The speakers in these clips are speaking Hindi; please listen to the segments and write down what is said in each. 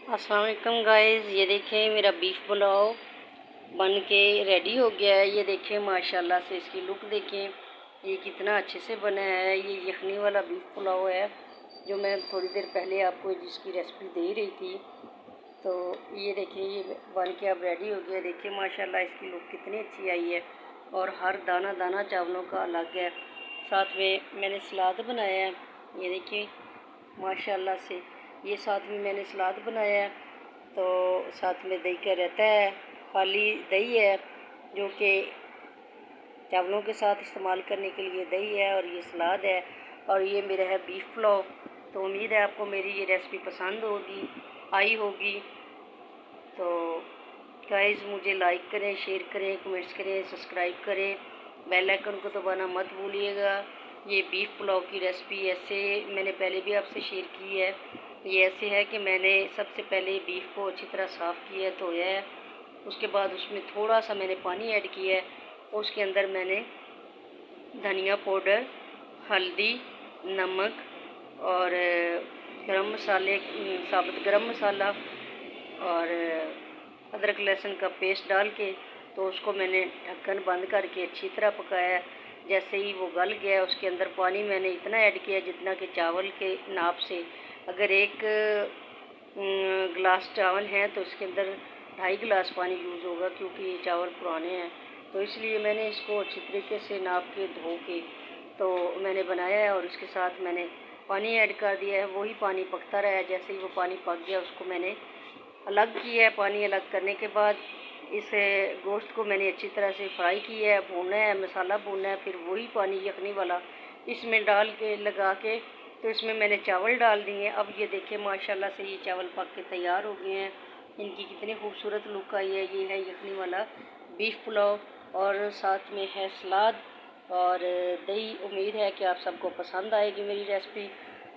अस्सलाम वालेकुम गाइस, ये देखें मेरा बीफ पुलाव बन के रेडी हो गया है। ये देखें माशाल्लाह से इसकी लुक देखें, ये कितना अच्छे से बना है। ये यखनी वाला बीफ पुलाव है जो मैं थोड़ी देर पहले आपको जिसकी रेसिपी दे रही थी। तो ये देखें ये बन के अब रेडी हो गया। देखिए माशाल्लाह इसकी लुक कितनी अच्छी आई है और हर दाना दाना चावलों का अलग है। साथ में मैंने सलाद बनाया है, ये देखिए माशाल्लाह से। ये साथ में मैंने सलाद बनाया है, तो साथ में दही का रहता है, खाली दही है जो कि चावलों के साथ इस्तेमाल करने के लिए दही है, और ये सलाद है, और ये मेरा है बीफ पुलाव। तो उम्मीद है आपको मेरी ये रेसिपी पसंद आई होगी। तो गाइस मुझे लाइक करें, शेयर करें, कमेंट्स करें, सब्सक्राइब करें, बेल आइकन को दबाना मत भूलिएगा। ये बीफ पुलाव की रेसिपी ऐसे मैंने पहले भी आपसे शेयर की है। ये ऐसे है कि मैंने सबसे पहले बीफ को अच्छी तरह साफ़ किया है, धोया है। उसके बाद उसमें थोड़ा सा मैंने पानी ऐड किया है, उसके अंदर मैंने धनिया पाउडर, हल्दी, नमक और गरम मसाले, साबुत गरम मसाला और अदरक लहसुन का पेस्ट डाल के तो उसको मैंने ढक्कन बंद करके अच्छी तरह पकाया। जैसे ही वो गल गया उसके अंदर पानी मैंने इतना ऐड किया जितना कि चावल के नाप से, अगर एक गिलास चावल है तो इसके अंदर 2.5 गिलास पानी यूज़ होगा, क्योंकि ये चावल पुराने हैं। तो इसलिए मैंने इसको अच्छी तरीके से नाप के धो के तो मैंने बनाया है, और उसके साथ मैंने पानी ऐड कर दिया है। वही पानी पकता रहा है। जैसे ही वो पानी पक गया उसको मैंने अलग किया है। पानी अलग करने के बाद इस गोश्त को मैंने अच्छी तरह से फ्राई किया है, भूना है, मसाला भूना है। फिर वही पानी यखनी वाला इसमें डाल के लगा के तो इसमें मैंने चावल डाल दिए। अब ये देखें माशाल्लाह से ये चावल पक के तैयार हो गए हैं। इनकी कितनी खूबसूरत लुक आई है। ये है यखनी वाला बीफ पुलाव और साथ में है सलाद और दही। उम्मीद है कि आप सबको पसंद आएगी मेरी रेसिपी।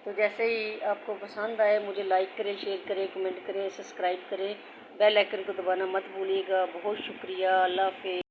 तो जैसे ही आपको पसंद आए मुझे लाइक करें, शेयर करें, कमेंट करें, सब्सक्राइब करें, बेल आइकन को दबाना मत भूलिएगा। बहुत शुक्रिया। अल्लाह हाफ़िज़।